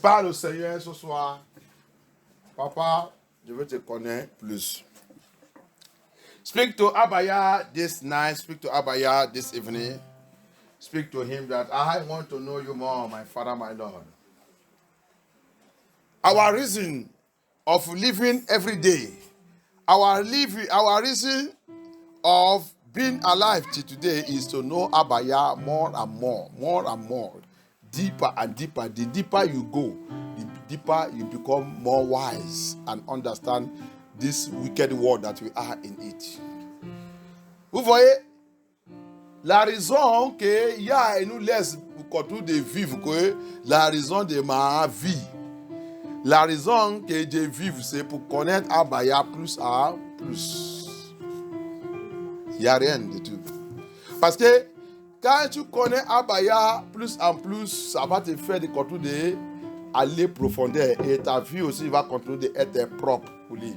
Parle au Seigneur ce soir. Papa, je veux te connaître plus. Speak to Abaya this night. Speak to Abaya this evening. Speak to him that I want to know you more, my Father, my Lord. Our reason of living every day, our reason of being alive till today is to know Abaya more and more, deeper and deeper. The deeper you go, the deeper you become more wise and understand this wicked world that we are in it. Vous voyez, la raison qu'il y a et nous laisse continue de vivre, que la raison de ma vie, la raison que je vive, c'est pour connaître Abaya plus à plus. Il n'y a rien de tout. Parce que quand tu connais Abaya plus en plus, ça va te faire des contours aller profondeur et ta vie aussi va continuer d'être propre pour lui.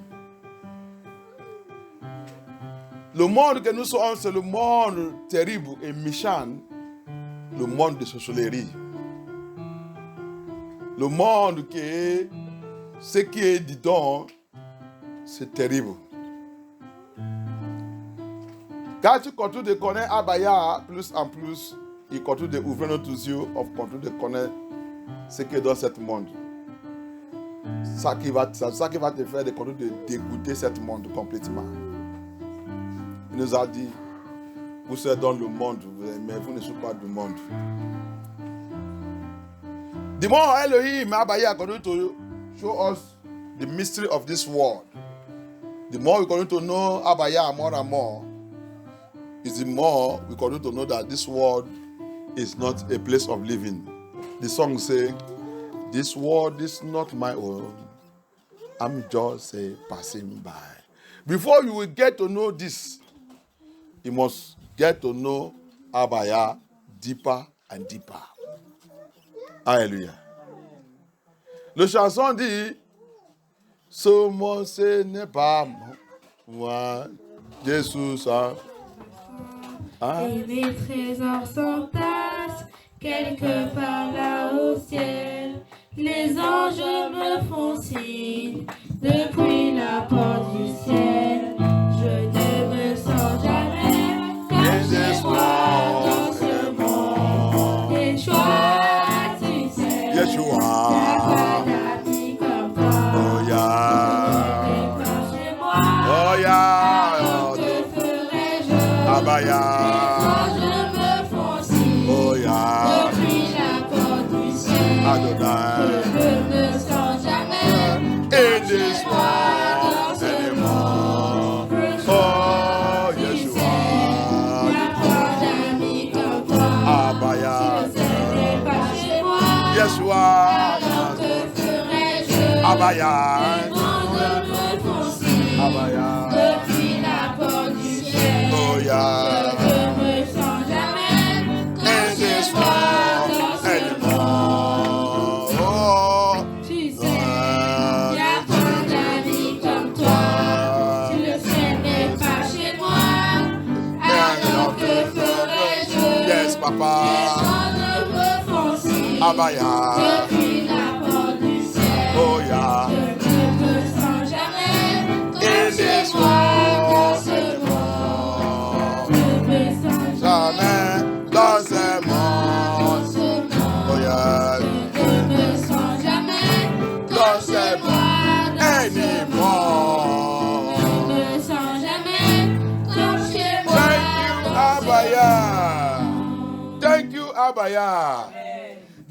Le monde que nous sommes, c'est le monde terrible et méchant, le monde de sorcellerie. Le monde qui ce qui est dedans, c'est terrible. Quand tu continues de connaître Abaya plus en plus, il continue d'ouvrir notre yeux, on continue de connaître ce qui est dans ce monde. Ça qui va te faire de continuer de dégoûter ce monde complètement. Il nous a dit, vous êtes dans le monde, mais vous ne êtes pas du monde. The more Elohim Abaya continue to show us the mystery of this world, the more we continue to know Abaya more and more, is the more we continue to know that this world is not a place of living. The song says, this world is not my own. I'm just a passing by. Before you will get to know this, you must get to know Abaya deeper and deeper. Alléluia. Le chanson dit, ce mot ce n'est pas moi, Jésus ça. Et les trésors s'entassent quelque part là au ciel. Les anges me font signe depuis la porte du ciel. Je ne me sens jamais comme chez moi dans ce monde. Yeshua, tu sais, Yeshua. y'a pas d'amis comme toi. Oh yeah. Je ne pas chez moi. Oh yeah. Alors que ferais-je? Abaya. Oh yeah. Depuis la porte du ciel, Adonai. je ne me sens jamais In this world anymore. Oh Yeshua. y'a pas d'amis comme toi. Abaya. Si je n'étais pas chez moi, Yeshua. alors que ferais-je? Abaya. Les anges me font signe Abaya. depuis la porte du ciel. Oh yeah. Je ne me sens jamais comme chez moi dans ce monde. Oh. Tu sais, y'a pas d'amis comme toi. Tu le sais, mais pas chez moi. Alors que ferais-je? Yes, Les Papa. anges me font signe Abaya. depuis la porte du ciel. Oh yeah. Je ne me sens jamais In comme chez this moi dans world ce monde. anymore. Je me sens Jamais dans ce dans monde. ce Oh monde. yeah. Je ne me sens jamais Dans comme ce chez moi dans ce monde. Je anymore. ne me sens jamais comme chez moi Thank you, dans ce Abaya. monde. Thank you, Abaya.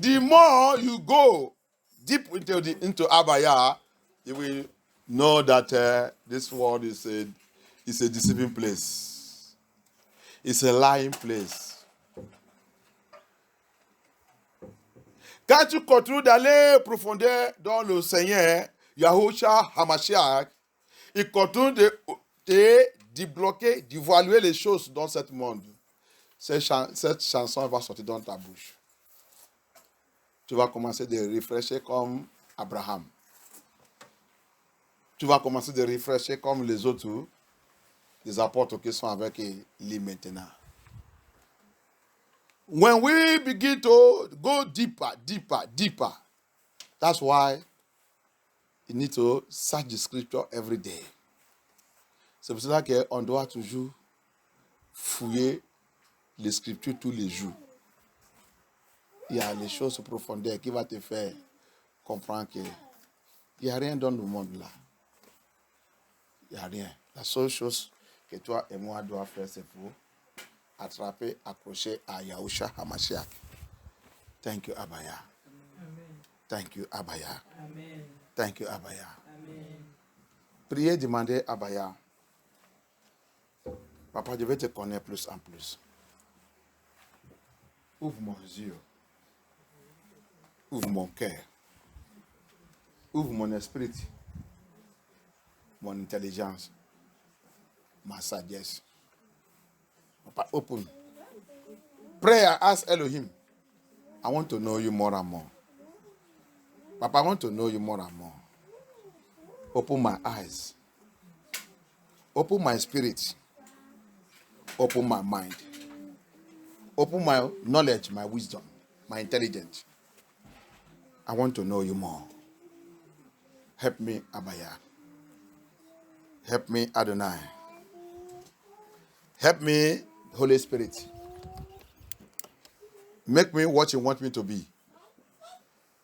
The more you go deep into Abaya, you will know that this world is a deceiving place. It's a lying place. Quand tu continues d'aller profondeur dans le Seigneur, Yahushua Hamashiach, il continue de débloquer, d'évaluer les choses dans ce monde. Cette chanson va sortir dans ta bouche. Tu vas commencer de réfléchir comme Abraham. Tu vas commencer de réfléchir comme les autres, les apôtres qui sont avec lui maintenant. When we begin to go deeper, deeper, deeper, that's why you need to search the scripture every day. C'est pour cela qu'on doit toujours fouiller les scriptures tous les jours. Il y a les choses profondeurs qui vont te faire comprendre qu'il n'y a rien dans le monde là. Il n'y a rien. La seule chose que toi et moi doivent faire, c'est pour attraper, accrocher à Yahushua Hamashiach. Thank you, Abaya. Thank you, Abaya. Thank you, Abaya. Priez, demandez Abaya. Papa, je vais te connaître plus en plus. Ouvre mon yeux. Ouvre mon cœur. Ouvre mon esprit. Mon intelligence. Ma sagesse. Papa, open. Pray and ask Elohim. I want to know you more and more. Papa, I want to know you more and more. Open my eyes. Open my spirit. Open my mind. Open my knowledge, my wisdom, my intelligence. I want to know you more. Help me, Abaya. Help me, Adonai. Help me, Holy Spirit. Make me what you want me to be.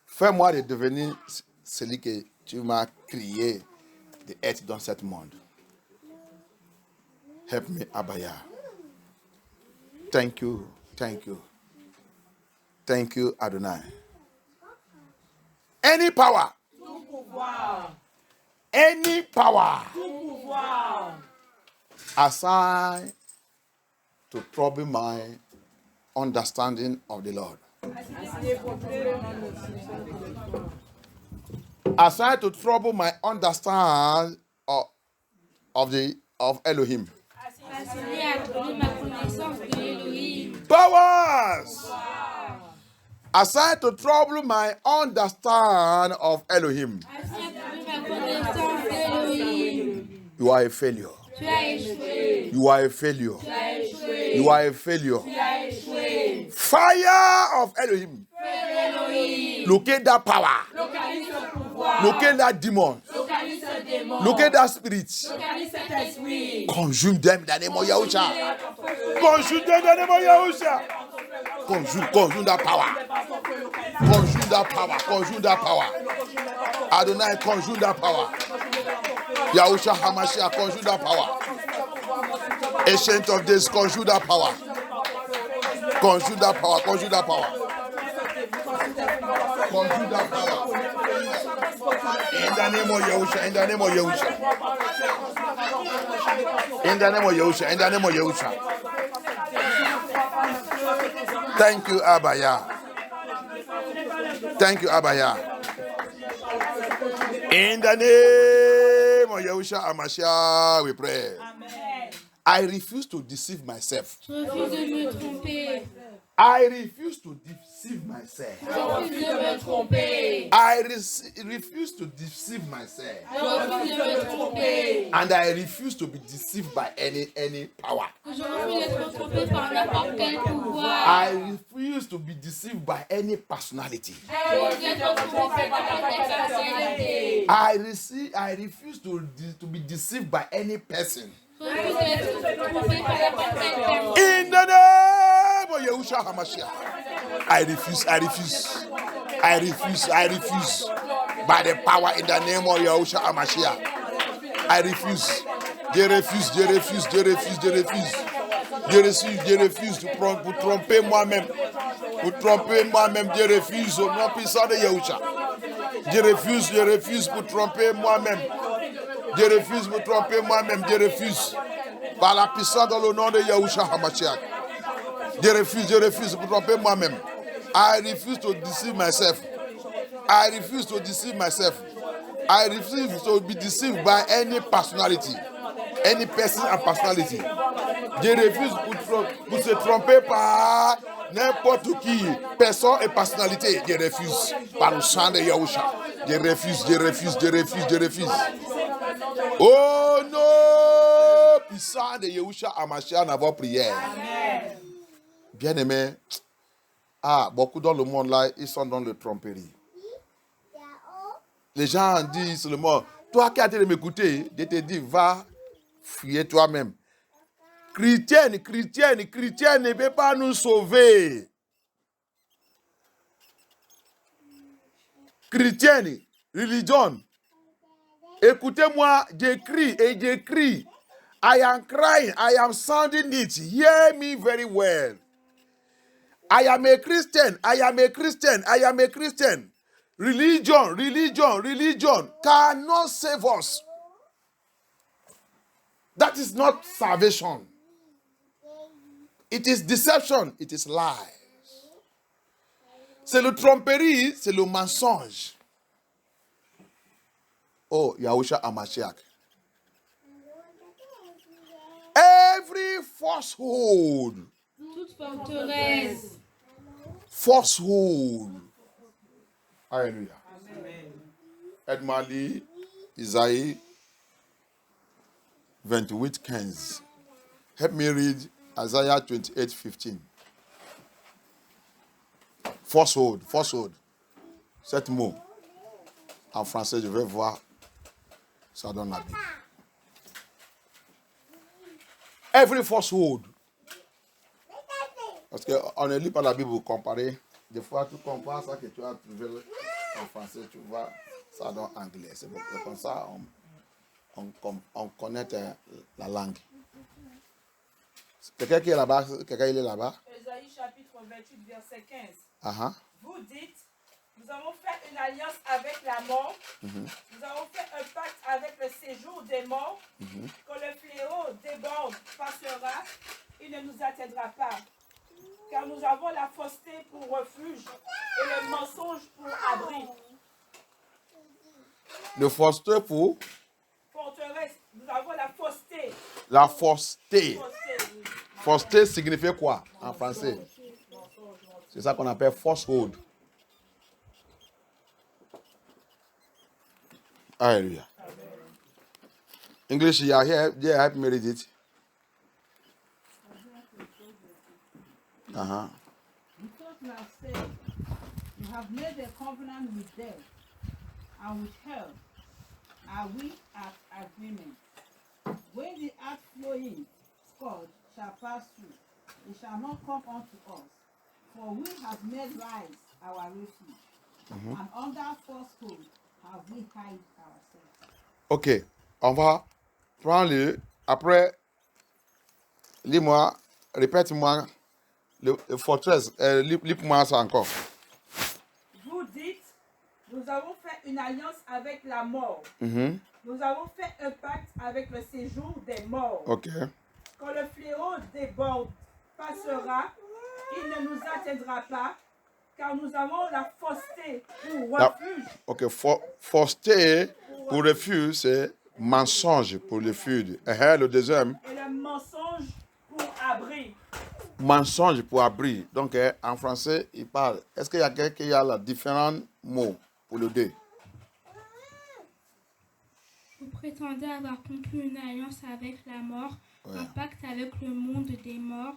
Fais-moi de devenir celui que tu m'as créé d'être dans ce monde. Help me, Abaya. Thank you, thank you. Thank you, Adonai. Any power. Any power. Assigned to trouble my understanding of the Lord. Assigned to trouble my understanding of Elohim. Powers assigned to trouble my understanding of Elohim. You are a failure. You are a failure. You are a failure. Fire of Elohim. Locate that power. Locate that demon. Locate that spirit. Consume them in the name of Yahusha. Consume them in the name of Yahusha. Consume that power. Consume that power. Consume that power. Adonai, consume that power. Yahusha Hamashiach, consume that power. Ancient of days, consume that power. Consume that power. Consume that power. Consume that power. In the name of Yahusha. In the name of Yahusha. In the name of Yahusha. In the name of Yahusha. Thank you, Abaya. Thank you, Abaya. In the name of Yahusha Hamashiach, we pray. Amen. I refuse to deceive myself. I refuse to deceive myself. I refuse to deceive myself. And I refuse to be deceived by any power. I refuse to be deceived by any personality. I refuse to be deceived by any person. In the name of Yahusha HaMashiach, I refuse. By the power in the name of Yahusha HaMashiach, I refuse. Je refuse de tromper moi-même. Pour tromper moi-même, je refuse au nom puissant de Yahusha. Je refuse pour tromper moi-même. Je refuse pour tromper moi-même. Je refuse. Par la puissance dans le nom de Yahusha HaMashiach. Je refuse pour tromper moi-même. I refuse to deceive myself. I refuse to deceive myself. I refuse to be deceived by any personality. Any person and personality. Je refuse pour se tromper par n'importe qui, personne et personnalité. Je refuse. Par le sang de Yahusha. Je refuse. Oh non! Puissant de Yahusha HaMashiach dans vos prières. Bien-aimés, beaucoup dans le monde là, ils sont dans le tromperie. Les gens disent seulement, toi qui as été de m'écouter, je te dis, va fuir toi-même. Chrétienne ne peut pas nous sauver. Chrétienne, religion. Écoutez-moi, j'écris. I am crying, I am sounding it. Hear me very well. I am a Christian. Religion cannot save us. That is not salvation. It is deception. It is lie. C'est le tromperie, c'est le mensonge. Oh, Yahusha HaMashiach. Every falsehood. Toute forteresse. Falsehood. Hallelujah. Amen. Aide-moi à lire Isaïe 28:15. Help me read Isaiah 28:15. Falsehood, falsehood. Sept mots. En français, je vais voir. Ça donne la Bible. Every falsehood. Parce qu'on ne lit pas la Bible pour comparer. Des fois, tu compares ça que tu as trouvé en français, tu vois, ça donne anglais. C'est comme ça on connaît la langue. Quelqu'un qui est là-bas, quelqu'un il est là-bas. Ésaïe chapitre 28, verset 15. Uh-huh. Vous dites, nous avons fait une alliance avec la mort, nous avons fait un pacte avec le séjour des morts, quand le fléau déborde, passera, il ne nous atteindra pas. Car nous avons la fausseté pour refuge et le mensonge pour abri. Le fausseté pour Forteresse, nous avons la fausseté. la fausseté. Fausseté, oui. Fausseté signifie quoi en français? C'est ça qu'on appelle falsehood. Hallelujah. English, you are here. Yeah, help me read it. Uh-huh. Because you have said, you have made a covenant with them, and with hell are we at agreement. When the outflowing scourge shall pass through, it shall not come unto us, for we have made rise our refuge, and under falsehood have we hide ourselves. Ok, on va prendre après, lis-moi, répète-moi le forteresse, lis-moi ça encore. Vous dites, nous avons fait une alliance avec la mort. Mhm. Nous avons fait un pacte avec le séjour des morts. Ok, Quand le fléau déborde, passera, il ne nous atteindra pas, car nous avons la fausseté pour La- refuge. ok, fausseté pour refuge, c'est mensonge pour refuge. Le deuxième, Et le mensonge pour abri. mensonge pour abri. Donc, en français, il parle. Est-ce qu'il y a quelqu'un qui a les différents mots pour le deux? Vous prétendez avoir conclu une alliance avec la mort, Ouais. un pacte avec le monde des morts.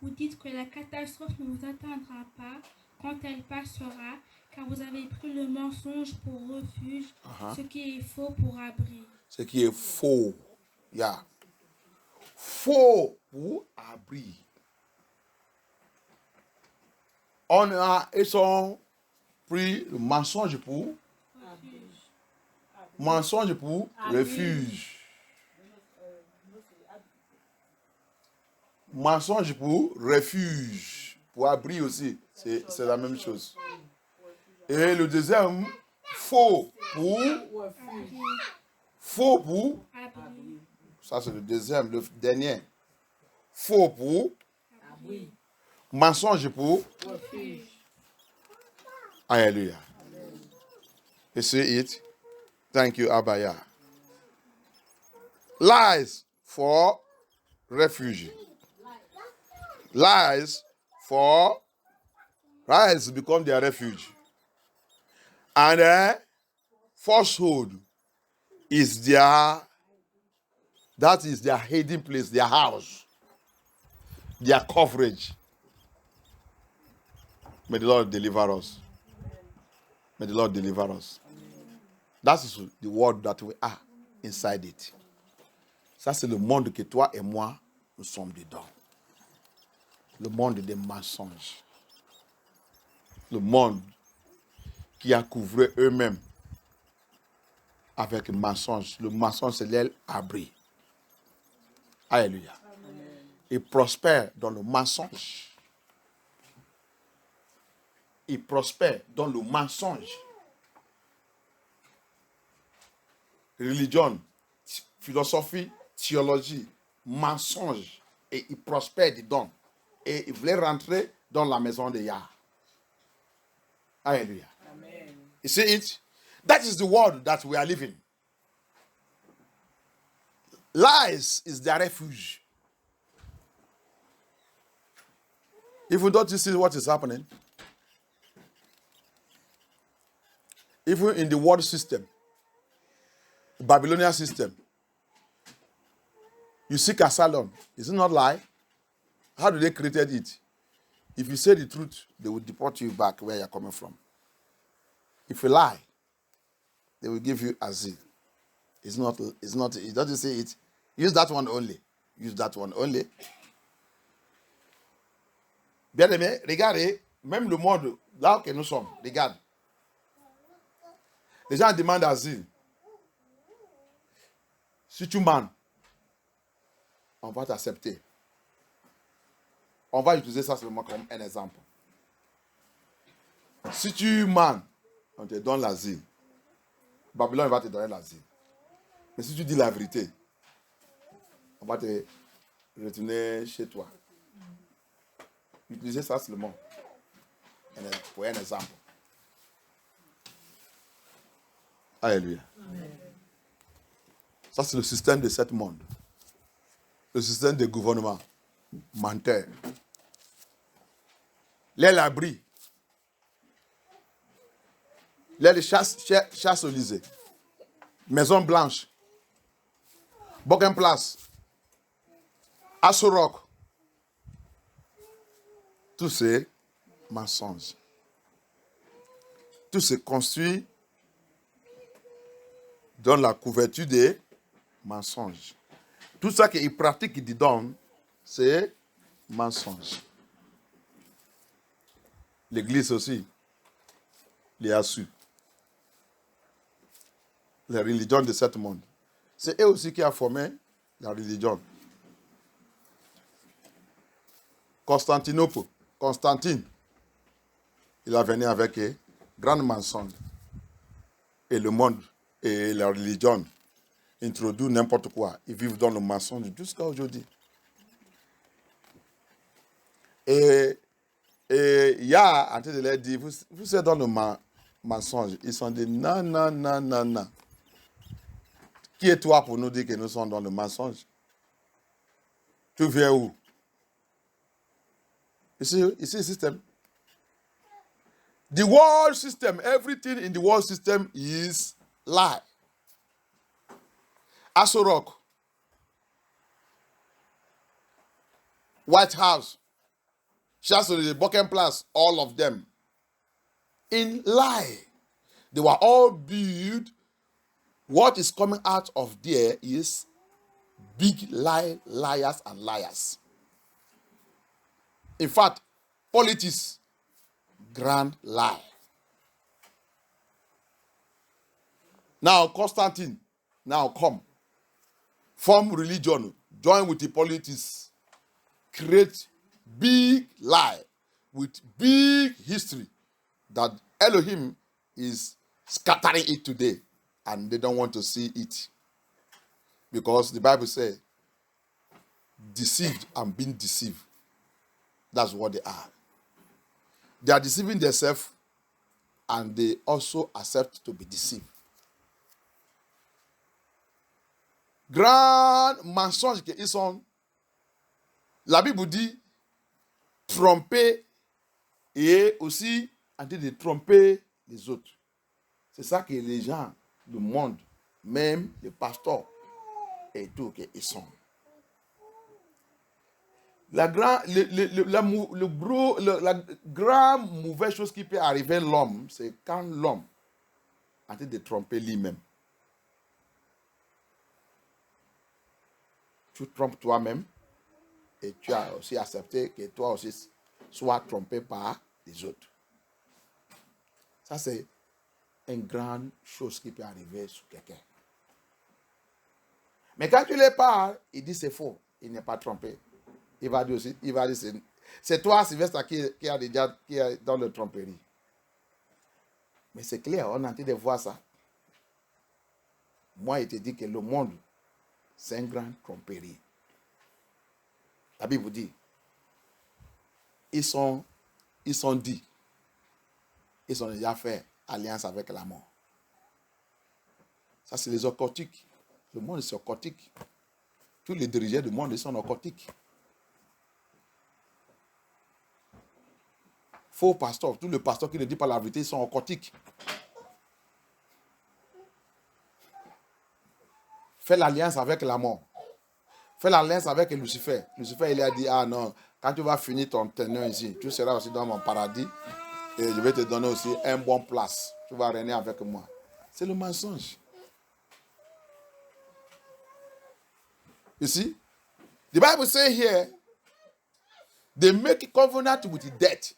Vous dites que la catastrophe ne vous atteindra pas quand elle passera, car vous avez pris le mensonge pour refuge, ce qui est faux pour abri. Ce qui est faux. Yeah. Faux pour abri. Ils ont pris le mensonge pour refuge. Mensonge pour refuge. Pour abri aussi. C'est la même chose. Et le deuxième, faux pour Abri. ça c'est le deuxième, le dernier. Faux pour mensonge pour Hallelujah. You see it? Thank you, Abaya. Lies for refuge. Lies become their refuge. And falsehood is their hiding place, their house, their coverage. May the Lord deliver us. May the Lord deliver us. That is the world that we are inside it. Ça, c'est le monde que toi et moi, nous sommes dedans. Le monde des mensonges. Le monde qui a couvré eux-mêmes avec le mensonge. Le mensonge, c'est l'aile abri. Alléluia. Ils prospèrent dans le mensonge. Ils prospèrent dans le mensonge. Religion, philosophie, théologie, mensonge. Et ils prospèrent dedans. Et ils voulaient rentrer dans la maison de Yah. Hallelujah. Amen. You see it? That is the world that we are living. Lies is their refuge. Even don't you see what is happening? Even in the world system, Babylonian system. You seek asylum. Is it not lie? How do they created it? If you say the truth, they will deport you back where you're coming from. If you lie, they will give you asile. It doesn't say it. Use that one only. Use that one only. Bien aimé, regardez, même le monde, là où nous sommes, regarde. Les gens demandent asile. Si tu mens, on va t'accepter. On va utiliser ça seulement comme un exemple. Si tu mens, on te donne l'asile. Babylone va te donner l'asile. Mais si tu dis la vérité, on va te retourner chez toi. Utilisez ça seulement pour un exemple. Alléluia. Ça, c'est le système de ce monde. Le système de gouvernement menteur. Les l'abri. Les chasse au Élysée. Maison Blanche. Buckingham Place. Aso-Rock. Tous ces mensonges. Tout se construit dans la couverture des mensonges. Tout ça qu'ils pratiquent dedans, c'est mensonge. L'église aussi, les a su. La religion de ce monde. C'est eux aussi qui ont formé la religion. Constantine, il a venu avec un grand mensonge. Et le monde et la religion introduisent n'importe quoi. Ils vivent dans le mensonge jusqu'à aujourd'hui. Et il y a en train de leur dire, vous êtes dans le mensonge. Ils sont des non. Qui est toi pour nous dire que nous sommes dans le mensonge? Tu viens où? Ici, system. The world system, everything in the world system is lie. Aso-Rock, White House, Chancellor, Buckingham Place, all of them in lie. They were all built. What is coming out of there is big liars and liars. In fact, politics, grand lie. Now, Constantine, now come. Form religion, join with the politics, create big lie with big history that Elohim is scattering it today and they don't want to see it. Because the Bible says, deceived and being deceived. That's what they are. They are deceiving themselves and they also accept to be deceived. Grand mensonge qu'ils sont. La Bible dit tromper et aussi en train de tromper les autres. C'est ça que les gens, le monde, même les pasteurs et tout, qu'ils sont. La grande mauvaise chose qui peut arriver à l'homme, c'est quand l'homme est en train de tromper lui-même. Tu trompes toi-même et tu as aussi accepté que toi aussi sois trompé par les autres. Ça, c'est une grande chose qui peut arriver sur quelqu'un. Mais quand tu les parles, il dit c'est faux, il n'est pas trompé. Il va dire aussi, c'est toi, Sylvestre, qui est dans le tromperie. Mais c'est clair, on a envie de voir ça. Moi, il te dit que le monde, c'est une grande tromperie. La Bible dit, ils sont dits, ils ont déjà fait alliance avec la mort. Ça, c'est les occultiques. Le monde, c'est occultique. Tous les dirigeants du monde, ils sont occultiques. Faux pasteurs, tous les pasteurs qui ne disent pas la vérité, ils sont occultiques. fait l'alliance avec la mort. Fait l'alliance avec Lucifer. Lucifer, il a dit, ah non, quand tu vas finir ton teneur ici, tu seras aussi dans mon paradis et je vais te donner aussi un bon place. Tu vas régner avec moi. C'est le mensonge. You see? The Bible says here, they make a covenant with death.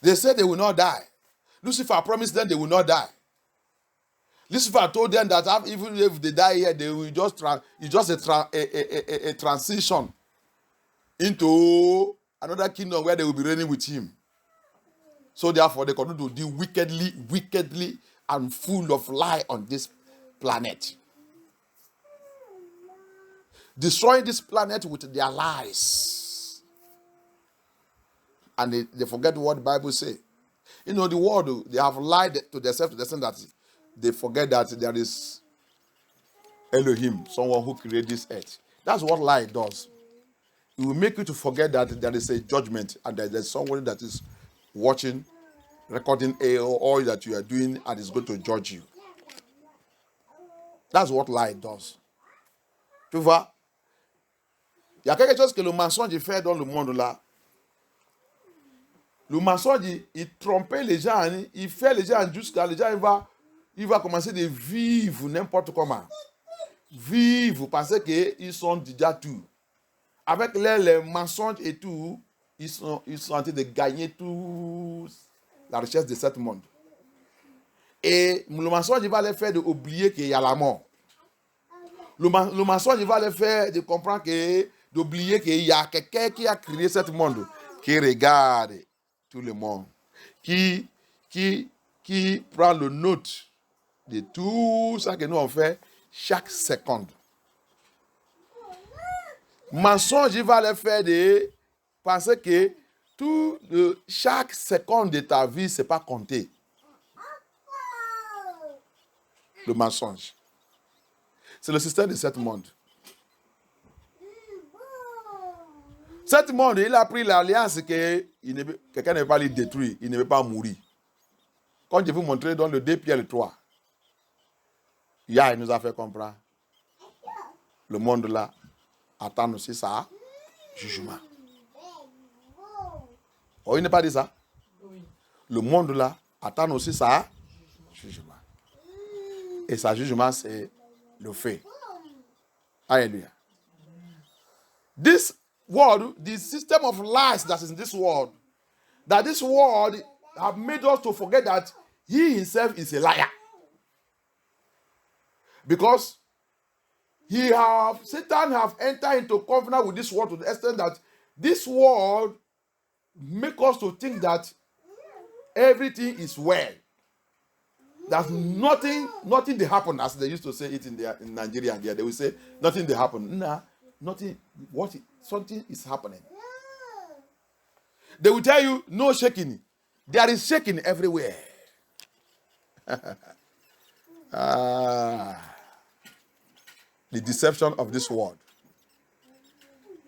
They said they will not die. Lucifer promised them they will not die. Lucifer told them that even if they die here, they will just it's just a transition into another kingdom where they will be reigning with him. So therefore, they continue to deal wickedly, and full of lie on this planet. Destroying this planet with their lies. And they forget what the Bible says. You know, the world, they have lied to themselves to the extent that they forget that there is Elohim, someone who created this earth. That's what lie does. It will make you to forget that there is a judgment and that there's someone that is watching, recording all that you are doing and is going to judge you. That's what lie does. Tu vois? Il y a quelque chose que le mensonge fait dans le monde là. Le mensonge, il trompait les gens, il fait les gens jusqu'à les gens, il va commencer de vivre n'importe comment. Vivre parce qu'ils sont déjà tout. Avec les mensonges et tout, ils sont en train de gagner toute la richesse de ce monde. Et le mensonge, il va les faire oublier qu'il y a la mort. Le mensonge, il va les faire de comprendre d'oublier qu'il y a quelqu'un qui a créé ce monde, qui regarde tout le monde, qui prend le note de tout ça que nous on fait chaque seconde. Mensonge, il va les faire de penser que chaque seconde de ta vie, ce n'est pas compté. Le mensonge. C'est le système de ce monde. Ce monde, il a pris l'alliance que quelqu'un ne veut pas le détruire, il ne veut pas mourir. Quand je vous montrer dans le 2 Pierre 3, il nous a fait comprendre. Le monde là attend aussi ça, jugement. Oh, il n'est pas dit ça? Oui. Le monde là attend aussi ça, jugement. Et sa jugement, c'est le fait. Alléluia. This world, the system of lies that is in this world have made us to forget that he himself is a liar. Because Satan have entered into covenant with this world to the extent that this world make us to think that everything is well. That nothing they happen, as they used to say it in Nigeria. They will say nothing they happen. Nah, nothing. Something is happening. They will tell you no shaking. There is shaking everywhere. The deception of this world.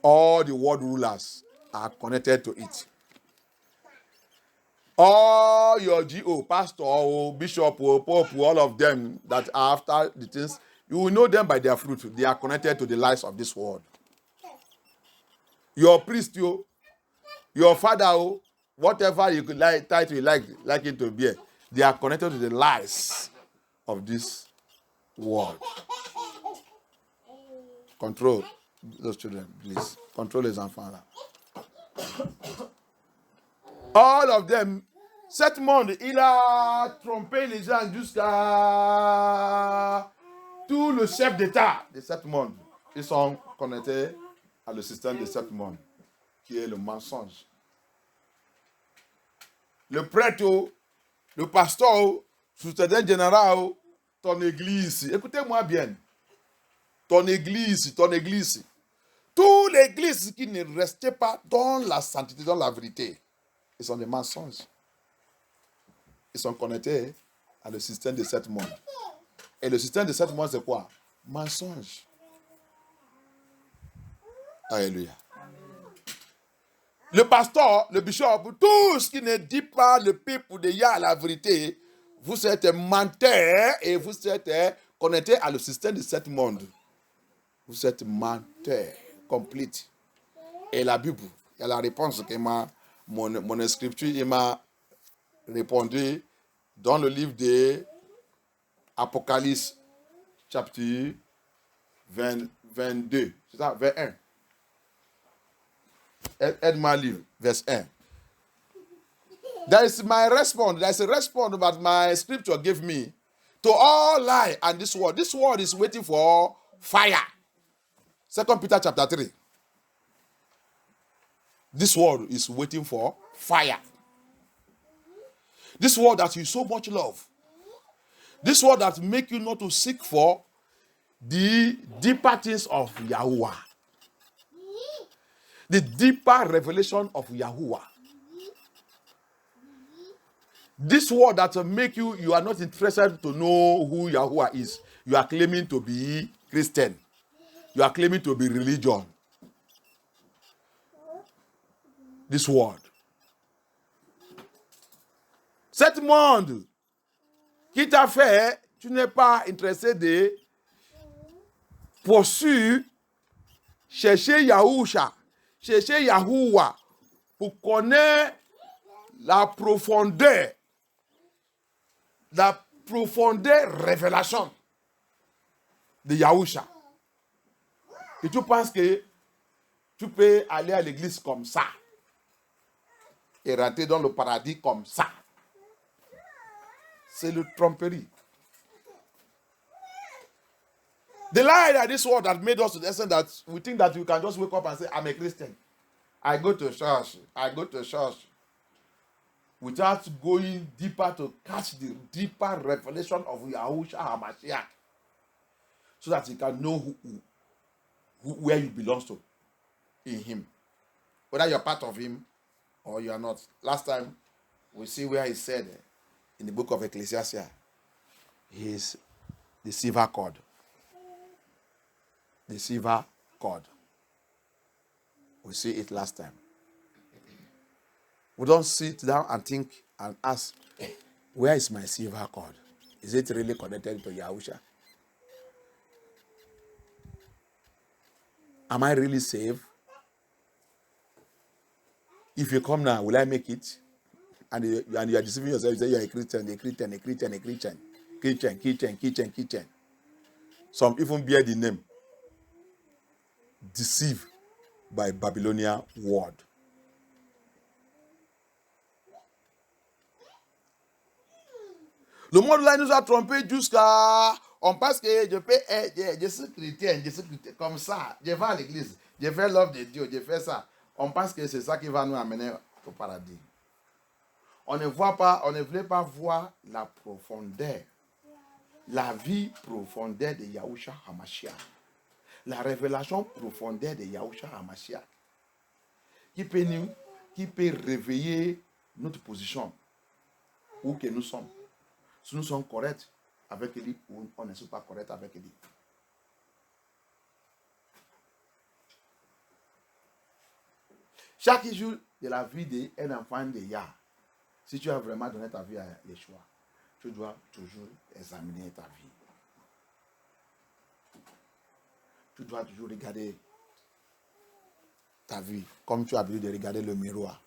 All the world rulers are connected to it. All your GO, pastor, bishop, pope, all of them that are after the things, you will know them by their fruit. They are connected to the lies of this world. Your priest, your father, whatever you could title you like it to be, they are connected to the lies of this world. Control those children, please. Control les enfants là. All of them, cet monde, il a trompé les gens jusqu'à tout le chef d'État de ce monde. Ils sont connectés à le système de ce monde, qui est le mensonge. Le prêtre, le pasteur, soutien général, ton église. Écoutez-moi bien. Ton église. Toutes les églises qui ne restaient pas dans la sainteté, dans la vérité, ils sont des mensonges. Ils sont connectés à le système de ce monde. Et le système de ce monde, c'est quoi? Mensonge. Alléluia. Le pasteur, le bishop, tout ce qui ne dit pas le peuple de Yah la vérité, Vous êtes menteur et vous êtes connecté à le système de ce monde. Vous êtes menteur, complète. Et la Bible, il y a la réponse que mon scripture, il m'a répondu dans le livre de Apocalypse, chapitre 22, c'est ça, 21. Aide-moi lire, verset 1. There is my response. There is a response that my scripture gave me to all lie and this word. This word is waiting for fire. 2 Peter chapter 3. This word is waiting for fire. This word that you so much love. This word that make you not to seek for the deeper things of Yahuwah. The deeper revelation of Yahuwah. This word that make you are not interested to know who Yahuwah is. You are claiming to be Christian. You are claiming to be religion. This word. Cet monde qui t'a fait, tu n'es pas intéressé de poursuivre, chercher Yahusha, chercher Yahuwah pour connaître la profondeur révélation de Yahusha. Et tu penses que tu peux aller à l'église comme ça et rentrer dans le paradis comme ça. C'est le tromperie. The lie that this world that made us to the extent that we think that we can just wake up and say, I'm a Christian. I go to church. Without going deeper to catch the deeper revelation of Yahushua HaMashiach. So that you can know where you belong to in him. Whether you're part of him or you are not. Last time, we see where he said in the book of Ecclesiastes, he is the silver cord. The silver cord. We see it last time. We don't sit down and think and ask, where is my silver cord? Is it really connected to Yahusha? Am I really saved? If you come now, will I make it? And you are deceiving yourself. You say you are a Christian. Christian. Some even bear the name. Deceived by Babylonian word. Le monde là nous a trompés jusqu'à... On pense que je suis chrétien, comme ça. Je vais à l'église, je fais l'œuvre de Dieu, je fais ça. On pense que c'est ça qui va nous amener au paradis. On ne voulait pas voir la profondeur, la vie profondeur de Yahushua HaMashiach. La révélation profondeur de Yahushua HaMashiach. Qui peut réveiller notre position, où que nous sommes. Si nous sommes corrects avec lui ou on ne est pas correct avec lui. Chaque jour de la vie d'un enfant de Yah, si tu as vraiment donné ta vie à Yeshua, tu dois toujours examiner ta vie. Tu dois toujours regarder ta vie comme tu as envie de regarder le miroir.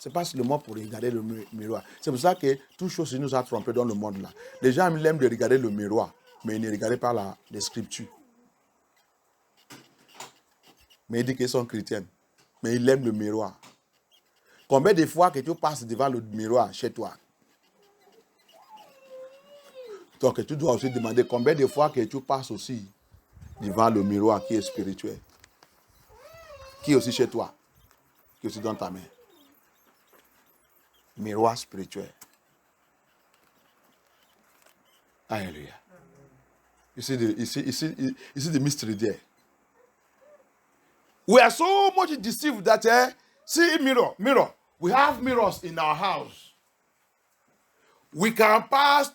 Ce n'est pas seulement pour regarder le miroir. C'est pour ça que toute chose nous a trompés dans le monde là. Les gens aiment de regarder le miroir, mais ils ne regardent pas les scriptures. Mais ils disent qu'ils sont chrétiens. Mais ils aiment le miroir. Combien de fois que tu passes devant le miroir chez toi? Donc tu dois aussi demander combien de fois que tu passes aussi devant le miroir qui est spirituel. Qui est aussi chez toi. Qui est aussi dans ta main. Miroir spirituel. Alléluia. You see the mystery there. We are so much deceived that see mirror. We have mirrors in our house. We can pass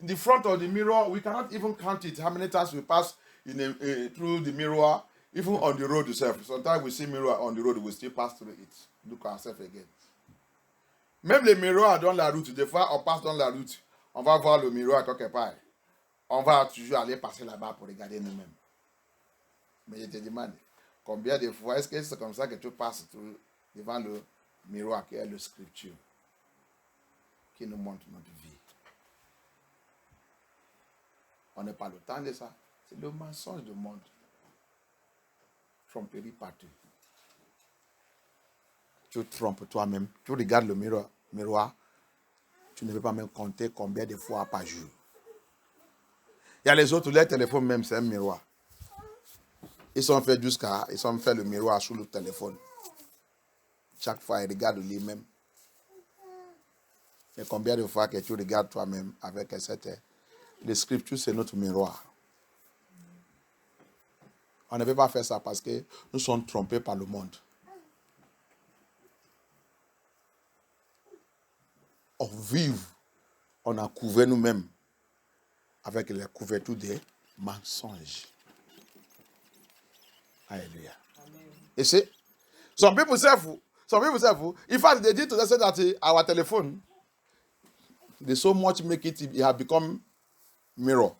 in the front of the mirror. We cannot even count it how many times we pass through the mirror, even on the road itself. Sometimes we see mirror on the road, we still pass through it. Look ourselves again. Même les miroirs dans la route, des fois on passe dans la route, on va voir le miroir quelque part. On va toujours aller passer là-bas pour regarder nous-mêmes. Mais je te demande, combien de fois est-ce que c'est comme ça que tu passes devant le miroir qui est le scripture, qui nous montre notre vie? On n'est pas le temps de ça. C'est le mensonge du monde. Tromperie partout. Tu trompes toi-même. Tu regardes le miroir. Tu ne peux pas même compter combien de fois par jour. Il y a les autres, les téléphones même, c'est un miroir. Ils sont faits le miroir sur le téléphone. Chaque fois, ils regardent lui-même. Mais combien de fois que tu regardes toi-même avec cette... Les scriptures, c'est notre miroir. On ne peut pas faire ça parce que nous sommes trompés par le monde. On vive, on a couvert nous-mêmes avec les couvertures des mensonges. Alléluia. You see, some people say, in fact, they did to say that our telephone, they so much make it have become mirror.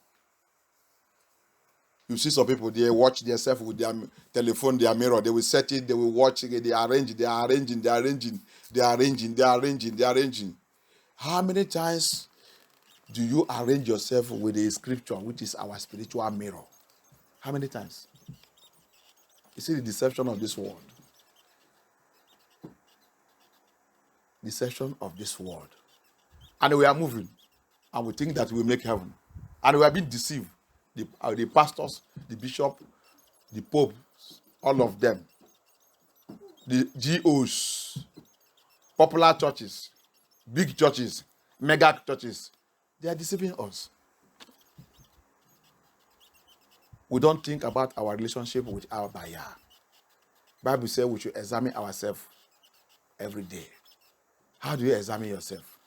You see some people, they watch themselves with their telephone, their mirror. They will set it, they will watch it, they are arranging. How many times do you arrange yourself with the scripture, which is our spiritual mirror? How many times? You see the deception of this world. Deception of this world. And we are moving. And we think that we will make heaven. And we are being deceived. The pastors, the bishop, the pope, all of them. The GOs, popular churches, big churches, mega churches. They are deceiving us. We don't think about our relationship with our buyer. Bible says we should examine ourselves every day. How do you examine yourself?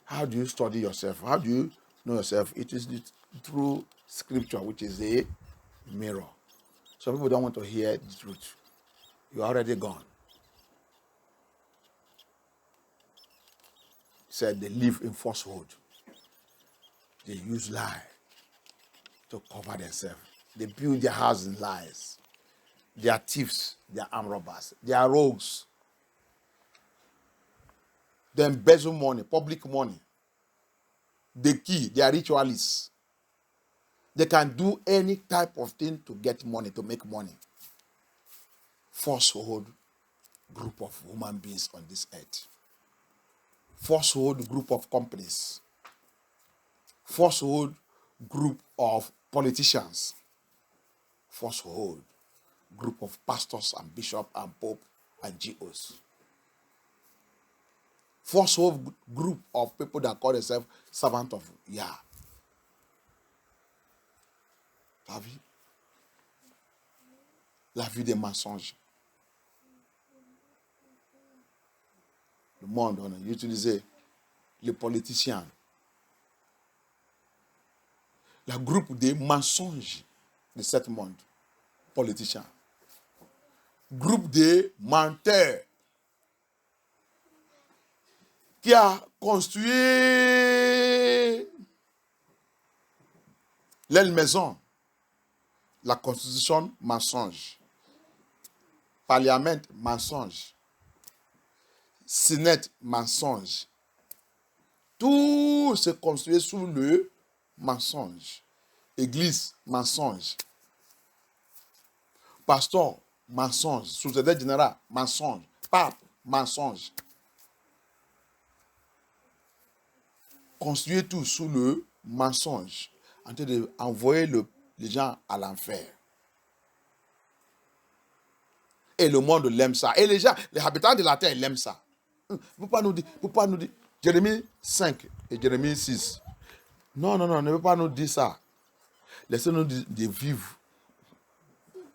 How do you study yourself? How do you know yourself? It is through scripture, which is a mirror. Some people don't want to hear the truth. You're already gone. He said they live in falsehood. They use lie to cover themselves. They build their house in lies. They are thieves. They are armed robbers. They are rogues. They embezzle money, public money. They kill. They are ritualists. They can do any type of thing to get money, to make money. Falsehood group of human beings on this earth. Falsehood group of companies. Falsehood group of politicians. Falsehood group of pastors and bishops and pope and GOs. Falsehood group of people that call themselves servant of Yah. La vie des mensonges. Le monde, on a utilisé les politiciens. Le groupe des mensonges de ce monde. Politiciens. Groupe des menteurs. Qui a construit l'aile maison. La constitution, mensonge. Parlement, mensonge. Sénat, mensonge. Tout se construit sous le mensonge. Église, mensonge. Pasteur, mensonge. Secrétaire général, mensonge. Pape, mensonge. Construire tout sous le mensonge. En train d'envoyer les gens à l'enfer. Et le monde l'aime ça. Et les gens, les habitants de la terre, ils l'aiment ça. Pourquoi nous dire Jérémie 5 et Jérémie 6. Non, ne veut pas nous dire ça. Laissez-nous de vivre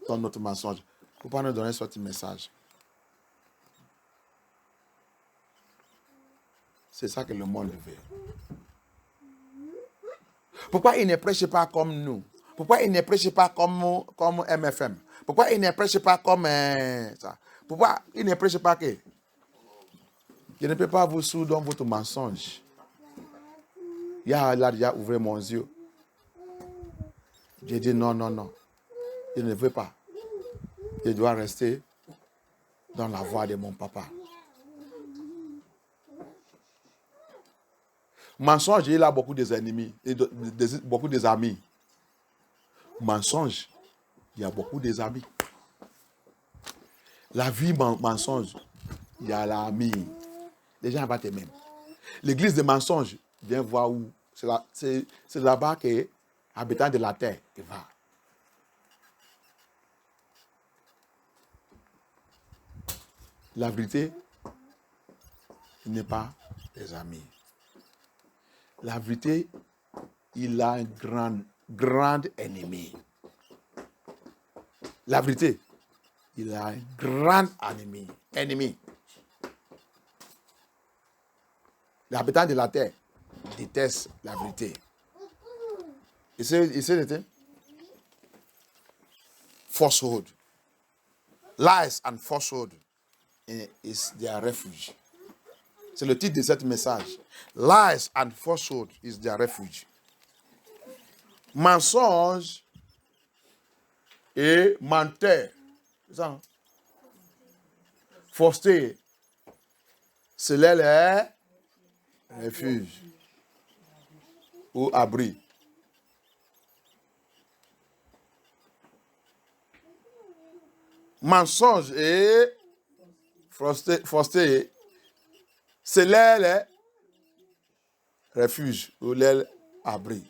dans notre mensonge. Pourquoi nous donner ce petit message? C'est ça que le monde veut. Pourquoi il ne prêche pas comme nous? Pourquoi il ne prêche pas comme MFM? Pourquoi il ne prêche pas comme ça? Pourquoi il ne prêche pas que? Je ne peux pas vous souder dans votre mensonge. Il a déjà ouvert mon yeux. J'ai dit non, non, non. Je ne veux pas. Je dois rester dans la voie de mon papa. Mensonge, il a beaucoup d'ennemis, beaucoup d'amis. Mensonge, il y a beaucoup d'amis. La vie mensonge, il y a l'ami. Les gens vont t'aimer. L'église de mensonges, viens voir où. C'est là-bas que habitant de la terre qui va. La vérité n'est pas des amis. La vérité, il a un grand ennemi. La vérité, il a un grand ennemi. L'habitant de la terre déteste la vérité. You see the thing? Falsehood. Lies and falsehood is their refuge. C'est le titre de ce message. Lies and falsehood is their refuge. Mensonge et menteur. C'est ça? Fausseté. C'est les refuge ou abri. Mensonge et fausseté, c'est les refuge ou les abri.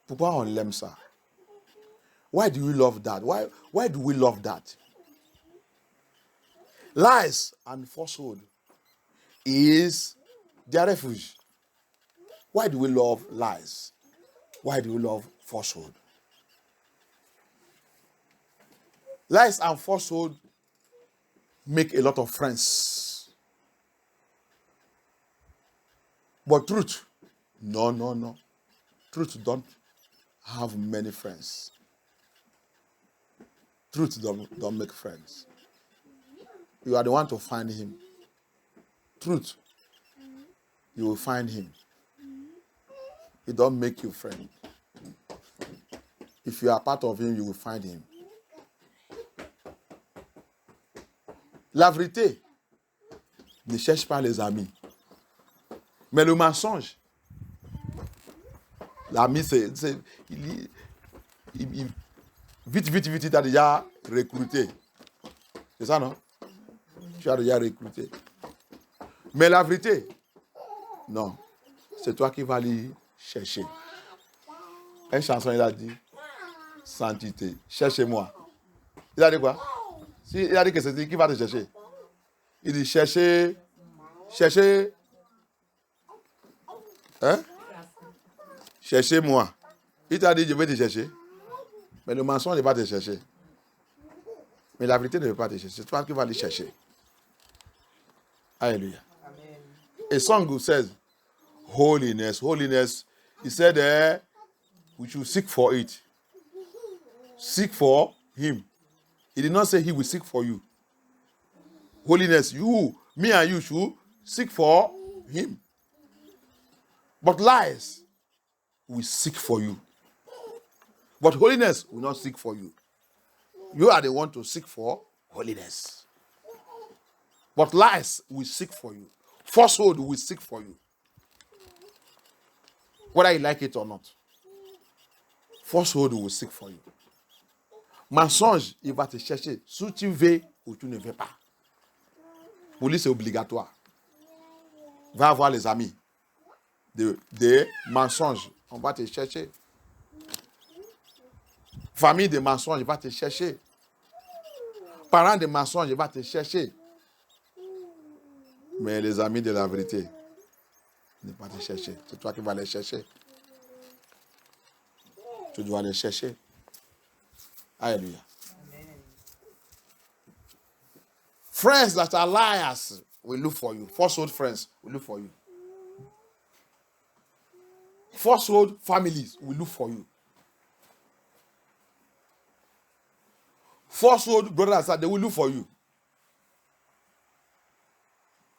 Pourquoi on l'aime ça? Why do we love that? Why do we love that? Lies and falsehood is their refuge. Why do we love lies? Why do we love falsehood? Lies and falsehood make a lot of friends. But truth, no. Truth don't have many friends. Truth don't make friends. You are the one to find him. Truth, you will find him. He don't make you friend. If you are part of him, you will find him. La vérité ne cherche pas les amis. Mais le mensonge, l'ami, vite, il t'a déjà recruté. C'est ça, non? Tu as déjà recruté. Mais la vérité, non. C'est toi qui vas aller chercher. Une chanson, il a dit, sainteté, cherchez-moi. Il a dit quoi? Il a dit que c'est qui va te chercher. Il dit, cherchez. Hein? Cherchez-moi. Il t'a dit, je vais te chercher. Mais le mensonge ne va te chercher. Mais la vérité ne veut pas te chercher. C'est toi qui vas aller chercher. Alléluia. A song says, holiness. He said we should seek for it. Seek for him. He did not say he will seek for you. Holiness, you, me and you should seek for him. But lies will seek for you. But holiness will not seek for you. You are the one to seek for holiness. But lies will seek for you. Falsehood will seek for you. Whether you like it or not. Falsehood will seek for you. Mensonge, il va te chercher. Si tu veux ou tu ne veux pas. Pour lui, c'est obligatoire. Va avoir les amis. Des mensonges, on va te chercher. Famille de mensonges, il va te chercher. Parents de mensonges, il va te chercher. Mais les amis de la vérité, ne pas te chercher. C'est toi qui vas les chercher. Tu dois les chercher. Alléluia. Friends that are liars will look for you. Falsehood friends will look for you. Falsehood families will look for you. Falsehood brothers, they will look for you.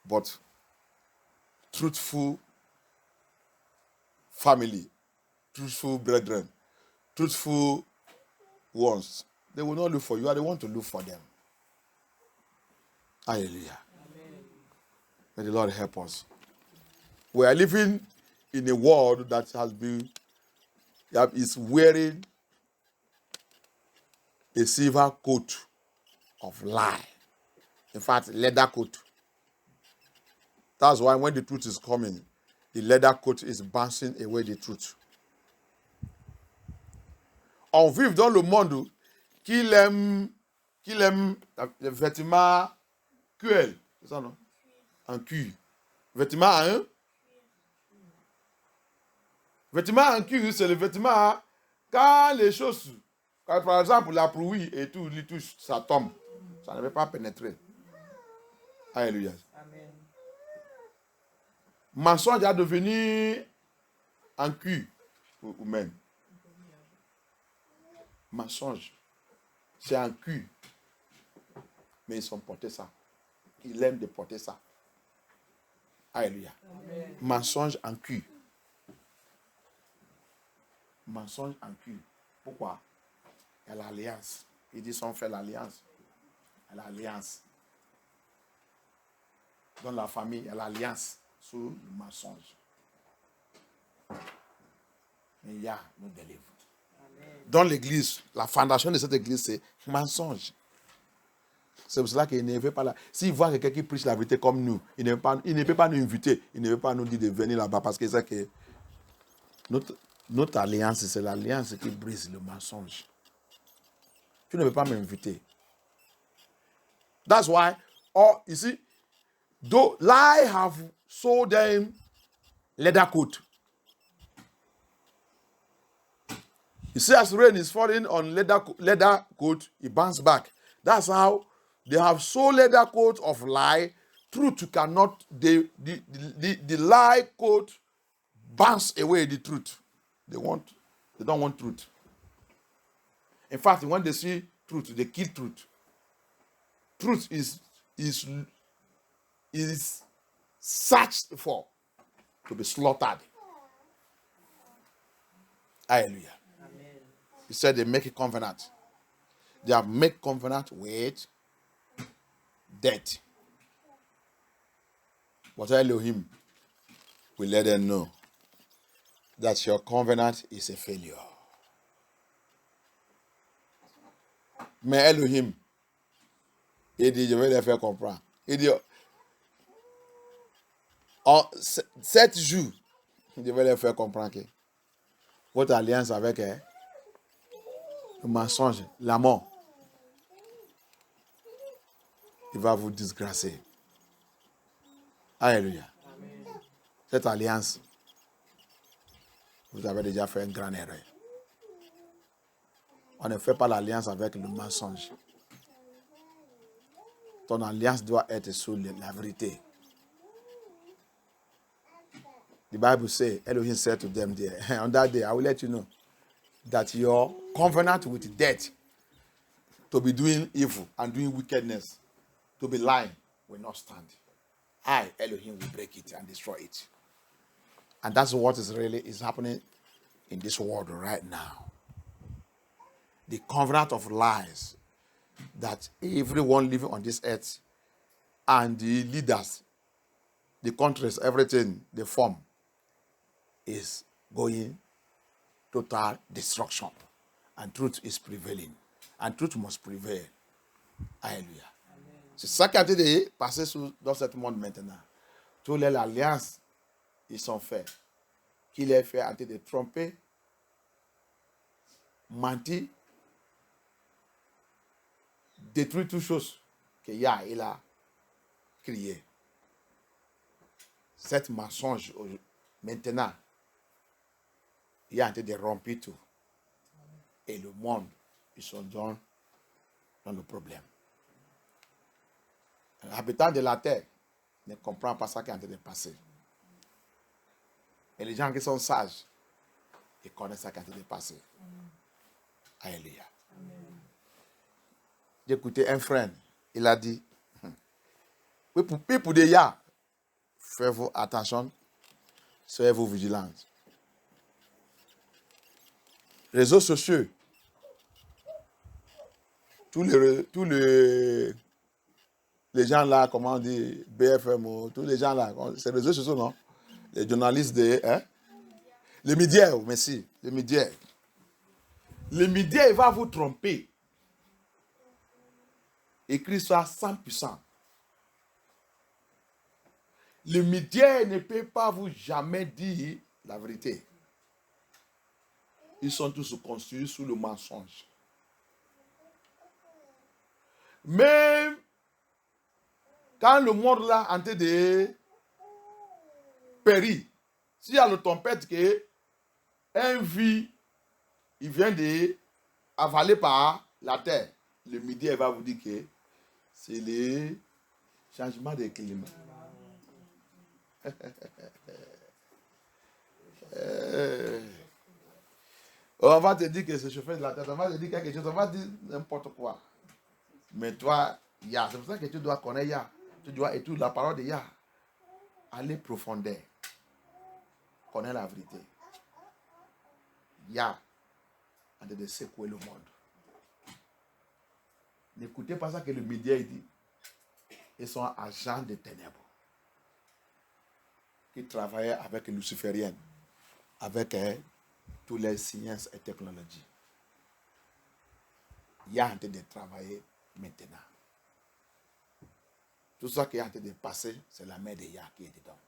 but truthful family, truthful brethren, truthful ones, they will not look for you. You are the one to look for them. Hallelujah. May the Lord help us. We are living in a world that is wearing a silver coat of lie. In fact, leather coat. That's why when the truth is coming, the leather coat is bouncing away the truth. On vive dans le monde qu'il aime les vêtements cuir. C'est ça, non? En cuir. Vêtements en vêtements en cuir, c'est le vêtement quand les choses, quand par exemple la pluie et tout, les touches, ça tombe. Ça ne va pas pénétrer. Alléluia. Amen. Mensonge a devenu en cuir ou même. Mensonge, c'est en cuir. Mais ils ont porté ça. Ils aiment de porter ça. Alléluia. Amen. Mensonge en cuir. Mensonge en cuir. Pourquoi? Il y a l'alliance. Ils disent on fait l'alliance. Il y a l'alliance. Dans la famille, il y a l'alliance sur le mensonge. Mais il y a nous délivre. Dans l'église, la fondation de cette église, c'est mensonge. C'est pour cela qu'il ne veut pas là. S'il voit quelqu'un qui prêche la vérité comme nous, il ne peut pas nous inviter, il ne veut pas nous dire de venir là-bas parce qu'il sait que notre alliance, c'est l'alliance qui brise le mensonge. Tu ne veux pas m'inviter. That's why, you see, though lie have sold them leather coat. You see, as rain is falling on leather coat, it bounces back. That's how they have sold leather coat of lie. Truth cannot, the lie coat bounce away the truth. They don't want truth. In fact, when they see truth, they kill truth. Truth is searched for to be slaughtered. Hallelujah. He said they make a covenant. They have made covenant with death. But Elohim will let them know that your covenant is a failure. Mais Elohim, il dit, je vais les faire comprendre. Il dit, en 7 jours, je vais les faire comprendre que votre alliance avec le mensonge, la mort, il va vous disgracer. Alléluia. Cette alliance, vous avez déjà fait une grande erreur. On ne fait pas l'alliance avec le mensonge. Ton alliance doit être sur la vérité. The Bible says, Elohim said to them there, on that day, I will let you know that your covenant with death to be doing evil and doing wickedness, to be lying, will not stand. I, Elohim, will break it and destroy it. And that's what is happening in this world right now. The covenant of lies that everyone living on this earth and the leaders, the countries, everything they form is going total destruction. And truth is prevailing. And truth must prevail. Alléluia. C'est ça qui a été passé dans ce monde maintenant. Toutes les alliances, ils sont faits. Qui les fait a été de tromper, mentir, détruire toutes choses que Yah il a créées. Cet mensonge, maintenant, il a été de rompre tout. Et le monde, ils sont dans le problème. L'habitant de la terre ne comprend pas ça qui est en train de passer. Et les gens qui sont sages, ils connaissent ça qui est en train de passer. Alléluia. J'ai écouté un frère, il a dit, oui, pour des ya, Faites-vous attention. Soyez-vous vigilants. Réseaux sociaux. Tous les gens là, comment on dit, BFM, tous les gens là, c'est les réseaux sociaux, non? Les journalistes les médias, merci, les médias. Les médias, il va vous tromper. Écrit ça 100%. Le média ne peut pas vous jamais dire la vérité. Ils sont tous construits sous le mensonge. Même quand le monde là en train de périr, s'il y a le tempête que un vie, il vient de avaler par la terre, le média va vous dire que c'est le changement de climat. On va te dire que c'est chauffé de la tête, on va te dire quelque chose, on va dire n'importe quoi. Mais toi, Yah, c'est pour ça que tu dois connaître Yah. Tu dois étudier la parole de Yah. Aller profondeur. Connaître la vérité. Yah a de secouer le monde. N'écoutez pas ça que le média dit. Ils sont agents de ténèbres. Qui travaillent avec les lucifériennes. Avec toutes les sciences et technologies. Yah a de travailler maintenant. Tout ça qui est en train de passer, c'est la main de Yah qui est dedans.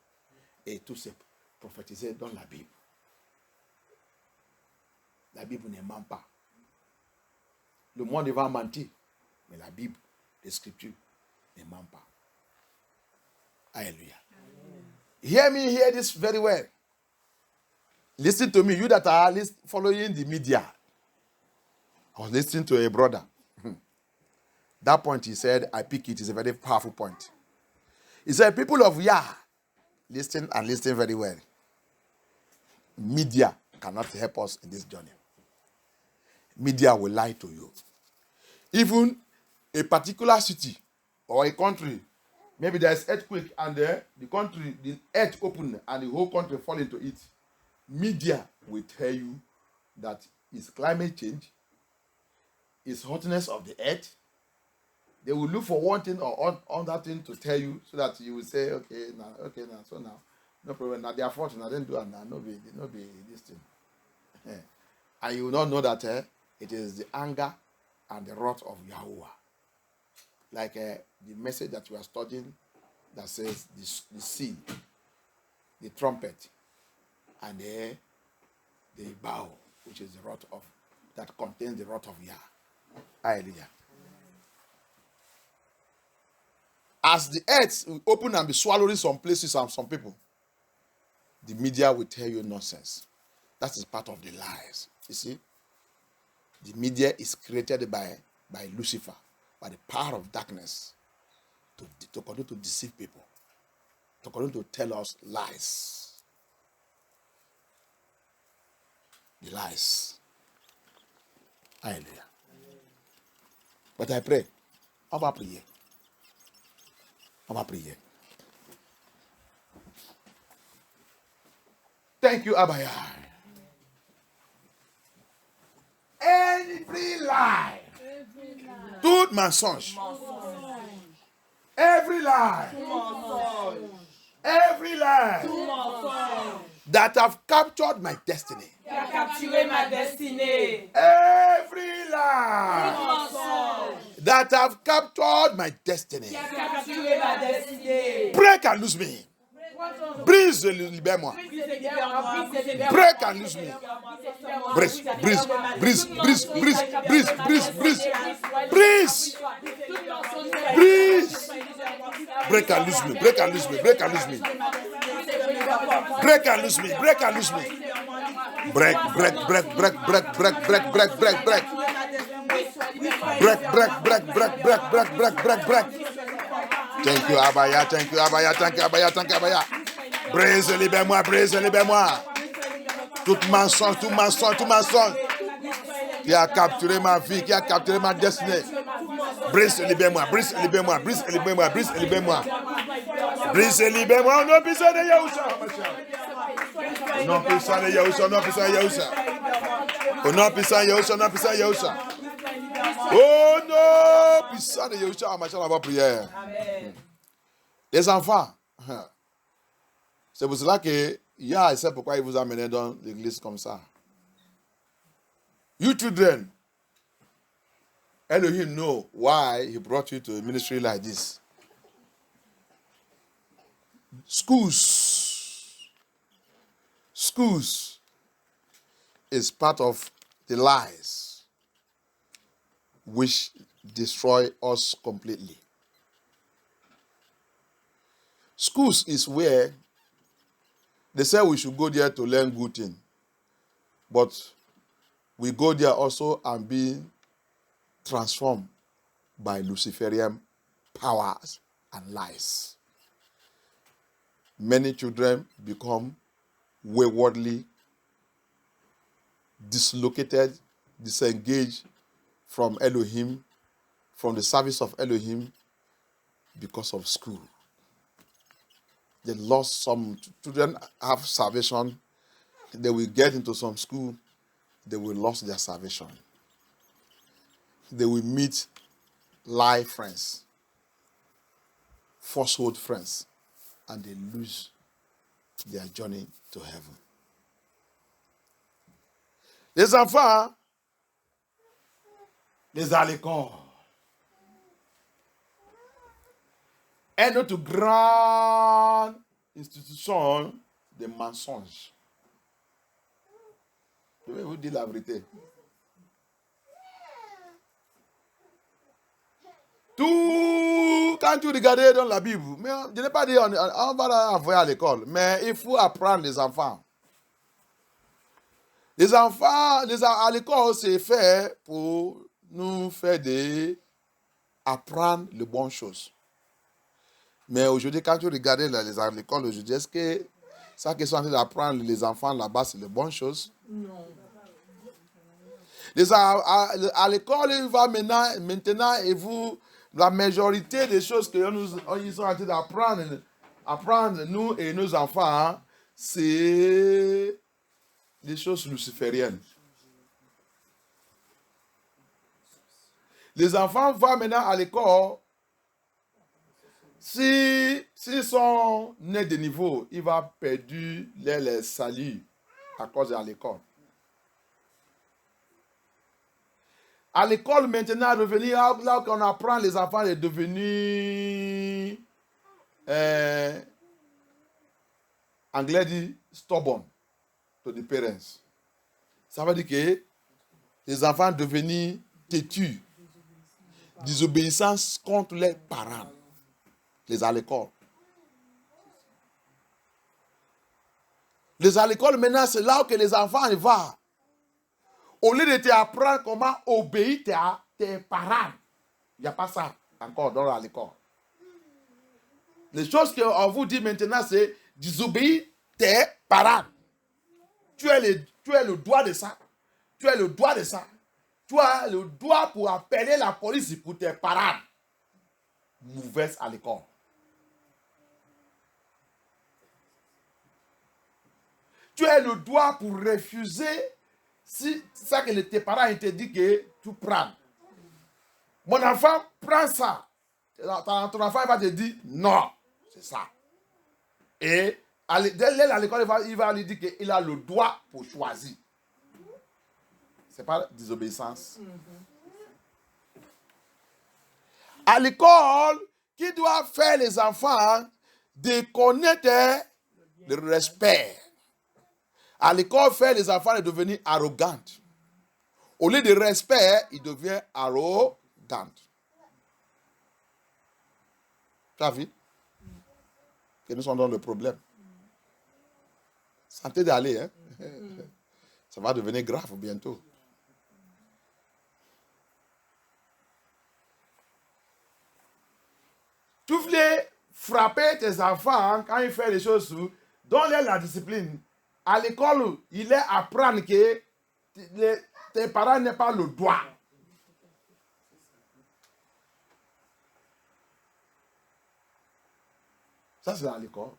Et tout c'est prophétisé dans la Bible. La Bible ne ment pas. Le monde va mentir, mais la Bible, les Scriptures, ne ment pas. Alléluia. Hear me, hear this very well. Listen to me, you that are following the media. I was listening to a brother. That point he said, I pick it, is a very powerful point. He said, people of Yah, listen and listen very well. Media cannot help us in this journey. Media will lie to you. Even a particular city or a country, maybe there's earthquake and the country, the earth open and the whole country fall into it. Media will tell you that it's climate change, it's hotness of the earth. They will look for one thing or other thing to tell you so that you will say, okay, now, so now, no problem. Now, their fault, I didn't do it now, no be this thing. And you will not know that it is the anger and the wrath of Yahuwah. Like the message that we are studying that says the seal, the trumpet, and the bow, which is the wrath of, that contains the wrath of Yah. Hallelujah. As the earth will open and be swallowing some places and some people, the media will tell you nonsense. That is part of the lies. You see? The media is created by Lucifer, by the power of darkness, to continue to deceive people, to continue to tell us lies. The lies. Hallelujah. But I pray. On va prier. On va prier. Thank you, Abaya. Every lie. Tout mensonge. Every lie. Every lie. That have captured my destiny. Qui a capturé ma destinée. Every lie. That have captured my destiny. Qui a capturé ma destinée. Break and lose me. Brise, libère-moi. Break and lose me. Brise, brise, brise, brise, brise, brise, brise, brise, brise, brise. Break and lose me. Break and lose me. Break and lose me. Break and lose me. Break and lose me. Break, break, break, break, break, break, break, break, break, break. Break, break, break, break, break, break, break, break, break. Thank you, Abaya. Thank you, Abaya. Thank you, Abaya. Thank you, Abaya. Brise, libère-moi. Brise, libère-moi. Tout mensonge, tout mensonge, tout mensonge. Qui a capturé ma vie, qui a capturé ma destinée. Brise, libère-moi. Brise, libère-moi. Brise, libère-moi. Brise, libère-moi. Prince libère-moi au nom puissant de Yahushua. Au nom puissant de Yahushua, au nom puissant de Yahushua. Au nom puissant de Yahushua, au nom puissant de Yahushua. Au nom puissant de Yahushua, on marche à la prière. Les enfants, c'est pour cela que Yah sait pourquoi il vous a amené dans l'église comme ça. You children, Elohim know why he brought you to a ministry like this. Schools is part of the lies which destroy us completely. Schools is where they say we should go there to learn good things, but we go there also and be transformed by Luciferian powers and lies. Many children become waywardly dislocated, disengaged from Elohim, from the service of Elohim because of school. They lost some children have salvation. They will get into some school. They will lose their salvation. They will meet lie friends, falsehood friends, and they lose their journey to heaven. Les enfants, les alécons, est notre grande institution de mensonges. Je vais vous dire la vérité. Tout, quand tu regardais dans la Bible, mais je n'ai pas dit on va envoyer à l'école, mais il faut apprendre les enfants. Les enfants, à l'école, c'est fait pour nous faire apprendre les bonnes choses. Mais aujourd'hui, quand tu regardes à l'école aujourd'hui, est-ce que ça qu'ils sont en train d'apprendre les enfants là-bas, c'est les bonnes choses? Non. À l'école, il va maintenant, et vous, la majorité des choses qu'ils sont en train d'apprendre, nous et nos enfants, hein, c'est des choses lucifériennes. Les enfants vont maintenant à l'école. S'ils sont nés de niveau, ils vont perdre les salut à cause de l'école. À l'école, maintenant, revenir là qu'on apprend les enfants de devenir, anglais dit stubborn to the parents. Ça veut dire que les enfants devenir têtus, désobéissance contre les parents, les à l'école. Les à l'école, maintenant, c'est là que les enfants vont. Au lieu de t'apprendre comment obéir tes parents, il n'y a pas ça encore dans l'école. Les choses qu'on vous dit maintenant, c'est désobéir tes parents. Tu as le droit de ça. Tu as le droit de ça. Tu as le droit pour appeler la police pour tes parents. Mauvaise à l'école. Tu as le droit pour refuser si c'est ça que tes parents te disent que tu prends. Mon enfant prend ça. Ton enfant va te dire non, c'est ça. Et dès à l'école, il va lui dire qu'il a le droit pour choisir. Ce n'est pas désobéissance. À l'école, qui doit faire les enfants de connaître le respect. À l'école, faire les enfants de devenir arrogants. Au lieu de respect, ils deviennent arrogants. Tu as vu que nous sommes dans le problème. Santé d'aller, hein? Ça va devenir grave bientôt. Tu voulais frapper tes enfants quand ils font les choses, donne-leur la discipline. À l'école, il est apprendre que tes parents n'ont pas le droit. Ça, c'est à l'école.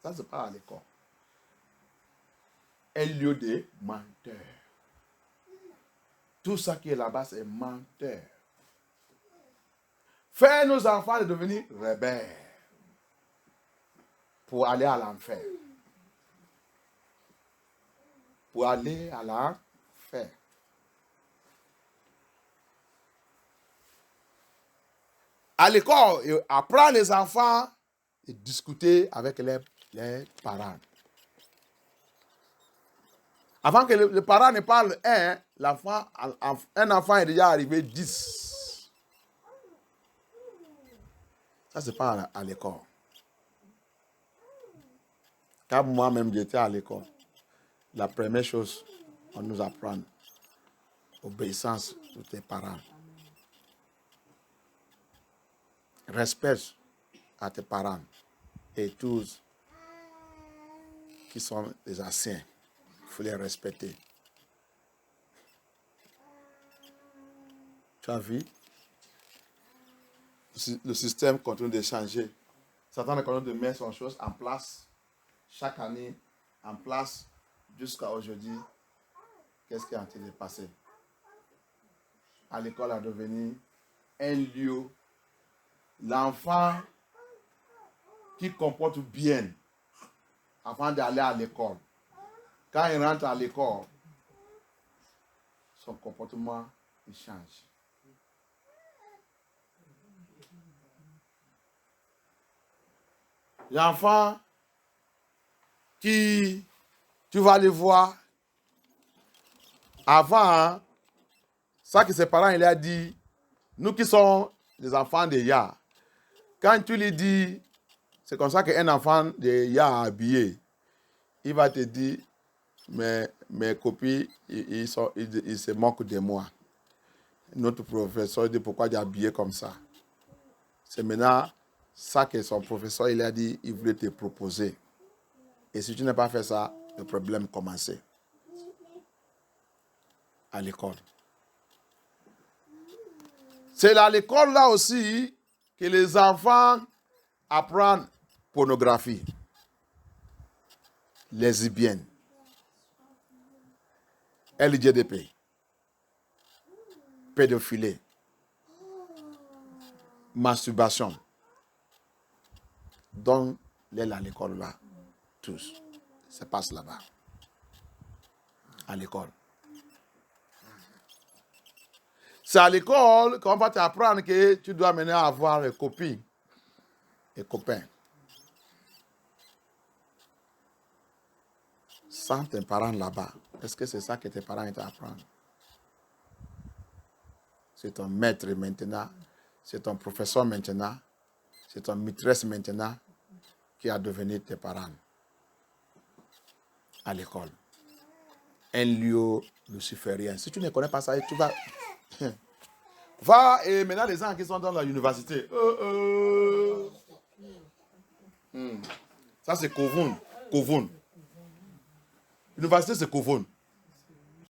Ça, c'est pas à l'école. Un lieu de menteur. Tout ça qui est là-bas, c'est menteur. Faire nos enfants de devenir rebelles pour aller à l'enfer. Pour aller à l'enfer. À l'école, apprendre les enfants et discuter avec les parents. Avant que le parent ne parle un enfant est déjà arrivé 10. Ça, c'est pas à l'école. Quand moi-même j'étais à l'école, la première chose, on nous apprend obéissance de tes parents. Respect à tes parents et tous qui sont des anciens. Il faut les respecter. Tu as vu? Le système continue de changer. Satan continue de mettre son chose en place. Chaque année, en place, jusqu'à aujourd'hui. Qu'est-ce qui est en train de passer? À l'école a devenu un lieu. L'enfant qui comporte bien avant d'aller à l'école. Quand il rentre à l'école, son comportement il change. L'enfant qui, tu vas le voir, avant, ça que ses parents il a dit, nous qui sommes les enfants de Yah, quand tu lui dis, c'est comme ça qu'un enfant de Yah habillé, il va te dire, mes copines, ils se moquent de moi. Notre professeur dit, pourquoi tu es habillé comme ça? C'est maintenant ça que son professeur il a dit, il voulait te proposer. Et si tu n'as pas fait ça, le problème commençait à l'école. C'est à l'école là aussi que les enfants apprennent pornographie, lesbienne, LGDP, pédophilie, masturbation. Donc, les à l'école là, tous, ça passe là-bas, à l'école. C'est à l'école qu'on va t'apprendre que tu dois maintenant avoir des copines et copains. Sans tes parents là-bas, est-ce que c'est ça que tes parents t'apprennent? C'est ton maître maintenant, c'est ton professeur maintenant, c'est ton maîtresse maintenant qui a devenu tes parents à l'école. Un lieu luciférien. Si tu ne connais pas ça, tu vas... Va, et maintenant les gens qui sont dans la université. Ça c'est Kovoun. L'université c'est Kovoun.